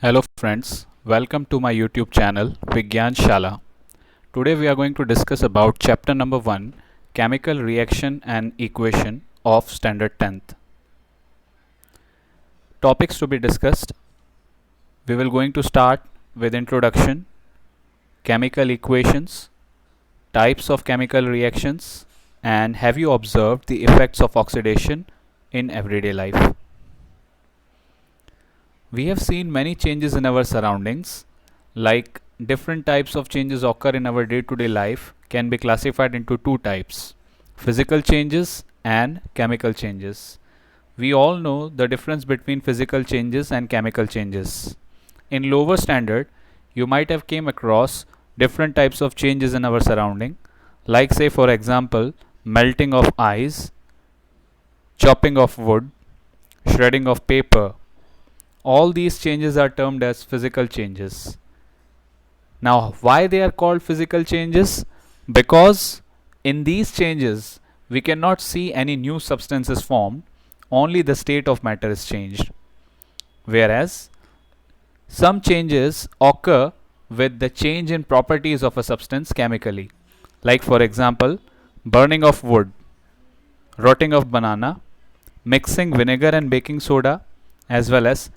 Hello friends, welcome to my YouTube channel Vigyan Shala. Today we are going to discuss about chapter number 1, chemical reaction and equation of standard 10th. Topics to be discussed. We will going to start with introduction, chemical equations, types of chemical reactions, and have you observed the effects of oxidation in everyday life. We have seen many changes in our surroundings, like different types of changes occur in our day to day life can be classified into two types, physical changes and chemical changes. We all know the difference between physical changes and chemical changes. In lower standard, you might have came across different types of changes in our surrounding, like say for example, melting of ice, chopping of wood, shredding of paper. All these changes are termed as physical changes. Now, why they are called physical changes? Because in these changes, we cannot see any new substances formed, only the state of matter is changed. Whereas, some changes occur with the change in properties of a substance chemically. Like, for example, burning of wood, rotting of banana, mixing vinegar and baking soda, as well as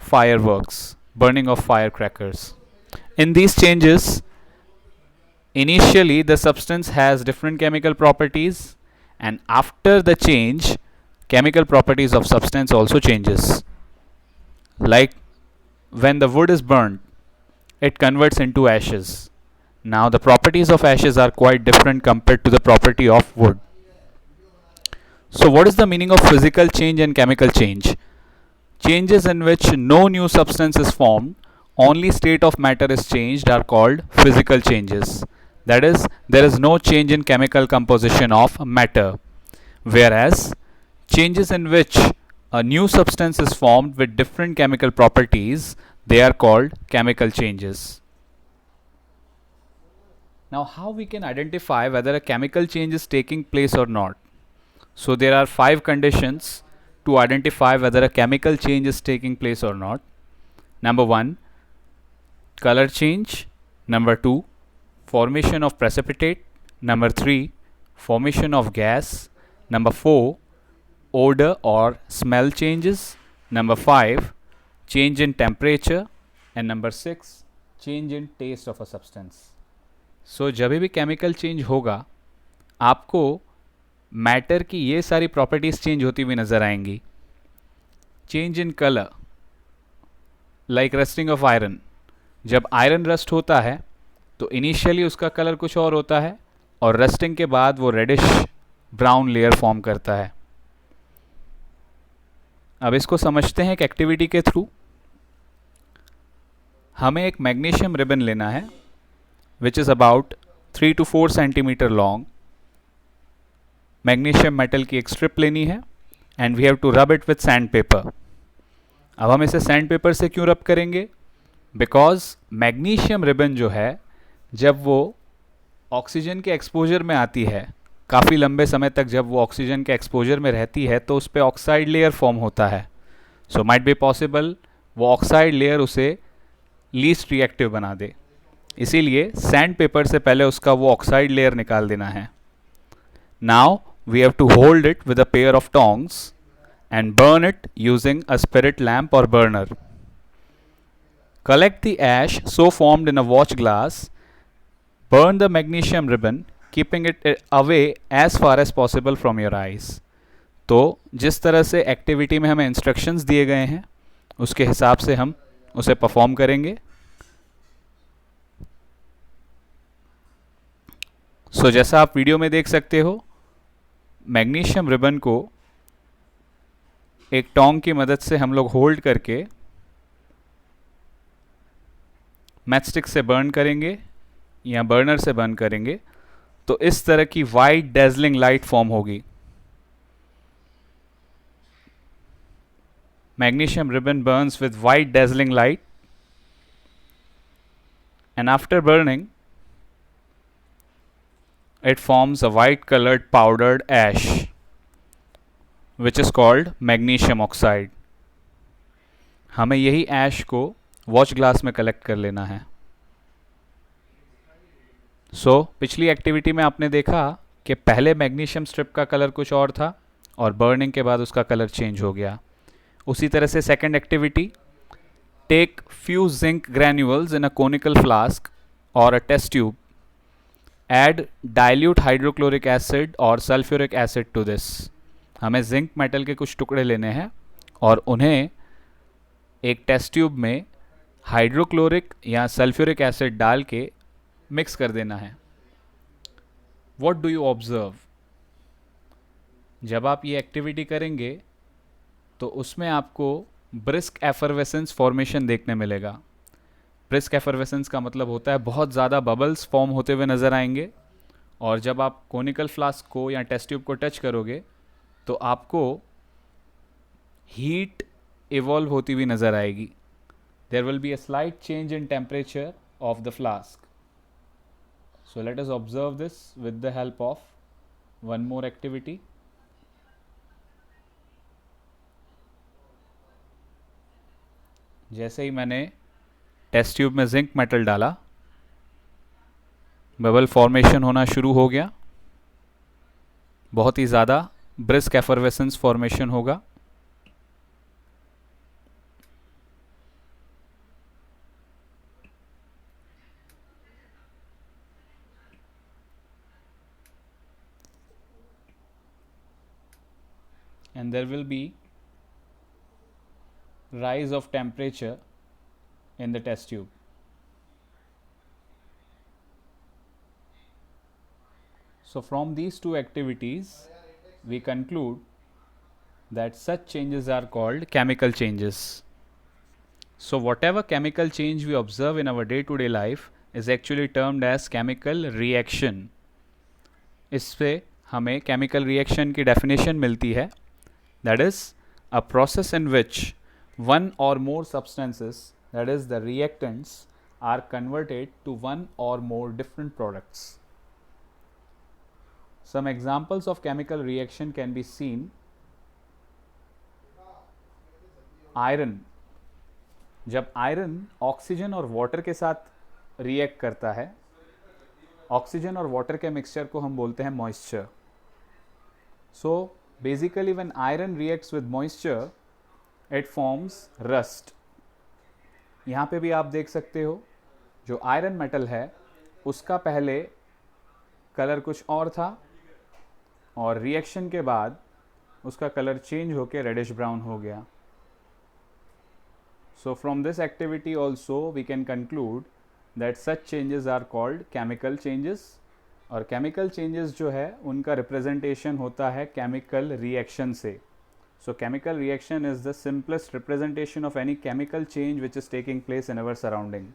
fireworks, burning of firecrackers. In these changes, initially the substance has different chemical properties, and after the change, chemical properties of substance also changes. Like when the wood is burned, it converts into ashes. Now the properties of ashes are quite different compared to the property of wood. So what is the meaning of physical change and chemical change? Changes in which no new substance is formed, only state of matter is changed are called physical changes. That is, there is no change in chemical composition of matter. Whereas, changes in which a new substance is formed with different chemical properties, they are called chemical changes. Now, how we can identify whether a chemical change is taking place or not? So, there are 5 conditions to identify whether a chemical change is taking place or not. Number 1, color change. Number 2, formation of precipitate. Number 3, formation of gas. Number 4, odor or smell changes. Number 5, change in temperature. And number 6, change in taste of a substance. So जब भी chemical change होगा, आपको matter की ये सारी properties change होती हुई नजर आएंगी. Change in colour, like rusting of iron. जब आयरन रस्ट होता है तो इनिशियली उसका कलर कुछ और होता है, और रस्टिंग के बाद वो रेडिश ब्राउन लेयर फॉर्म करता है. अब इसको समझते हैं एक एक्टिविटी के थ्रू. हमें एक मैग्नीशियम रिबन लेना है which is about 3 to 4 centimetre long. Magnesium metal की एक स्ट्रिप लेनी है and we have to rub it with sandpaper. अब हम इसे सैंड पेपर से क्यों रब करेंगे? बिकॉज मैग्नीशियम रिबन जो है, जब वो ऑक्सीजन के एक्सपोजर में आती है, काफ़ी लंबे समय तक जब वो ऑक्सीजन के एक्सपोजर में रहती है, तो उस पर ऑक्साइड लेयर फॉर्म होता है. सो माइट बी पॉसिबल वो ऑक्साइड लेयर उसे लीस्ट रिएक्टिव बना दे. इसीलिए सैंड पेपर से पहले उसका वो ऑक्साइड लेयर निकाल देना है. Now we have to hold it with a pair of tongs and burn it using a spirit lamp or burner. Collect the ash so formed in a watch glass. Burn the magnesium ribbon, keeping it away as far as possible from your eyes. तो जिस तरह से activity में हमें instructions दिए गए हैं, उसके हिसाब से हम उसे परफॉर्म करेंगे. सो जैसा आप वीडियो में देख सकते हो, मैग्नीशियम रिबन को एक टोंग की मदद से हम लोग होल्ड करके मैचस्टिक से बर्न करेंगे या बर्नर से बर्न करेंगे, तो इस तरह की वाइट डेजलिंग लाइट फॉर्म होगी. Magnesium ribbon Burns with white dazzling light, and after burning it forms a white colored powdered ash which is called magnesium oxide. हमें यही ऐश को वॉच ग्लास में कलेक्ट कर लेना है। पिछली एक्टिविटी में आपने देखा कि पहले मैग्नीशियम स्ट्रिप का कलर कुछ और था और बर्निंग के बाद उसका कलर चेंज हो गया। उसी तरह से second activity, take few zinc granules in a conical flask और a test tube, add dilute hydrochloric acid और सल्फ्यूरिक एसिड टू दिस। हमें जिंक मेटल के कुछ टुकड़े लेने हैं और उन्हें एक टेस्ट ट्यूब में हाइड्रोक्लोरिक या सल्फ्यूरिक एसिड डाल के मिक्स कर देना है। What do you observe? जब आप ये एक्टिविटी करेंगे तो उसमें आपको ब्रिस्क एफरवेसेंस फॉर्मेशन देखने मिलेगा। ब्रिस्क एफरवेसेंस का मतलब होता है बहुत ज़्यादा बबल्स फॉर्म होते हुए नज़र आएंगे, और जब आप कोनिकल फ्लास्क को या टेस्ट ट्यूब को टच करोगे तो आपको हीट इवॉल्व होती हुई नज़र आएगी। There will be a slight change in temperature of the flask. So let us observe this with the help of one more activity. जैसे ही मैंने टेस्ट ट्यूब में जिंक मेटल डाला, बबल फॉर्मेशन होना शुरू हो गया। बहुत ही ज़्यादा ब्रिस्क एफरवेसेंस फॉर्मेशन होगा। And there will be rise of temperature in the test tube. So from these two activities we conclude that such changes are called chemical changes. So whatever chemical change we observe in our day-to-day life is actually termed as chemical reaction. इससे हमें chemical reaction की definition मिलती है, that is a process in which one or more substances, that is the reactants, are converted to one or more different products. Some examples of chemical reaction can be seen. Iron, जब iron oxygen और water के साथ react करता है, oxygen और water के mixture को हम बोलते हैं moisture. So basically when iron reacts with moisture it forms rust. यहाँ पे भी आप देख सकते हो जो आयरन मेटल है उसका पहले कलर कुछ और था और रिएक्शन के बाद उसका कलर चेंज होकर रेडिश ब्राउन हो गया। So from this activity also we can conclude that such changes are called chemical changes, और chemical changes जो है उनका representation होता है chemical reaction से। So chemical reaction is the simplest representation of any chemical change which is taking place in our surrounding.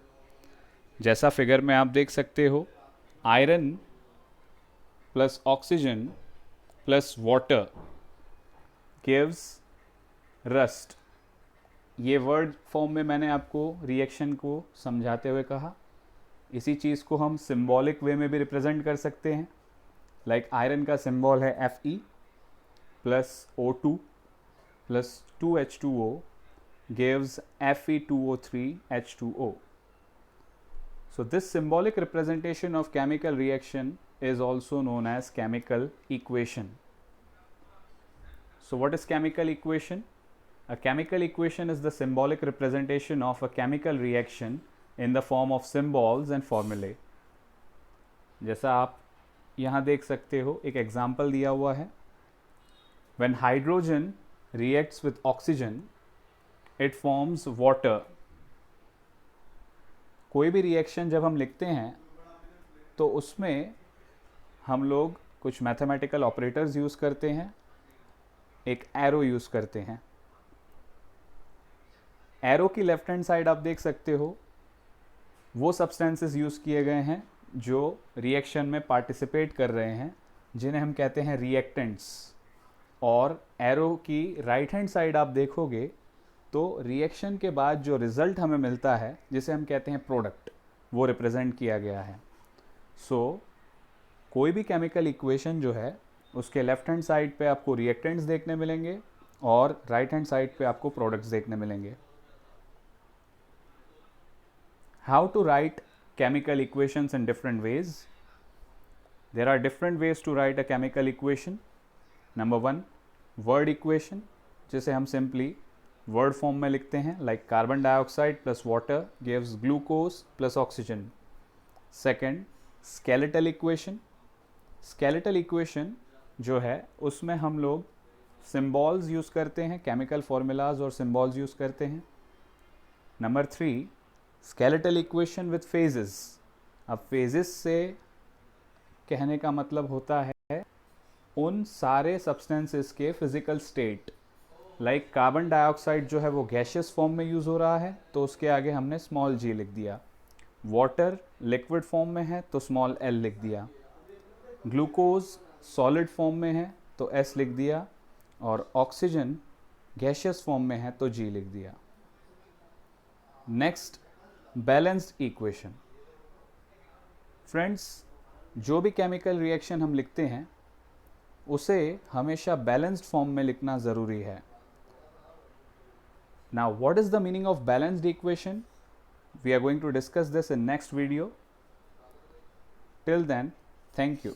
जैसा figure में आप देख सकते हो, iron plus oxygen plus water gives rust. ये वर्ड फॉर्म में मैंने आपको रिएक्शन को समझाते हुए कहा। इसी चीज़ को हम सिंबॉलिक वे में भी रिप्रेजेंट कर सकते हैं। लाइक आयरन का सिंबल है Fe plus O2 plus 2H2O gives Fe2O3H2O. So this symbolic representation of chemical reaction is also known as chemical equation. So what is chemical equation? A chemical equation is the symbolic representation of a chemical reaction in the form of symbols and formulae. जैसा आप यहाँ देख सकते हो, एक example दिया हुआ है। When hydrogen reacts with oxygen, it forms water. कोई भी रिएक्शन जब हम लिखते हैं तो उसमें हम लोग कुछ मैथमेटिकल ऑपरेटर्स यूज़ करते हैं, एक एरो यूज़ करते हैं। एरो की लेफ्ट हैंड साइड आप देख सकते हो वो सब्सटेंसेस यूज़ किए गए हैं जो रिएक्शन में पार्टिसिपेट कर रहे हैं, जिन्हें हम कहते हैं रिएक्टेंट्स। और एरो की राइट हैंड साइड आप देखोगे तो रिएक्शन के बाद जो रिज़ल्ट हमें मिलता है, जिसे हम कहते हैं प्रोडक्ट, वो रिप्रेजेंट किया गया है। सो कोई भी केमिकल इक्वेशन जो है उसके लेफ्ट हैंड साइड पे आपको रिएक्टेंट्स देखने मिलेंगे और राइट हैंड साइड पे आपको प्रोडक्ट्स देखने मिलेंगे। How to write chemical equations in different ways? There are different ways to write a chemical equation. Number 1, word equation, जिसे हम simply word form में लिखते हैं, like carbon dioxide plus water gives glucose plus oxygen. Second, skeletal equation. Skeletal equation जो है उसमें हम लोग symbols यूज़ करते हैं, chemical formulas और symbols यूज़ करते हैं. Number 3, skeletal equation with phases. अब phases से कहने का मतलब होता है उन सारे सब्सटेंसेस के physical state. Like carbon dioxide जो है वो गैशियस फॉर्म में यूज़ हो रहा है तो उसके आगे हमने स्मॉल g लिख दिया. वाटर लिक्विड फॉर्म में है तो स्मॉल l लिख दिया. ग्लूकोज सॉलिड फॉर्म में है तो s लिख दिया. और ऑक्सीजन गैशियस फॉर्म में है तो g लिख दिया. Next, balanced equation. फ्रेंड्स, जो भी केमिकल रिएक्शन हम लिखते हैं उसे हमेशा बैलेंस्ड फॉर्म में लिखना ज़रूरी है. Now what is the meaning of balanced equation? We are going to discuss this in next video. Till then, thank you.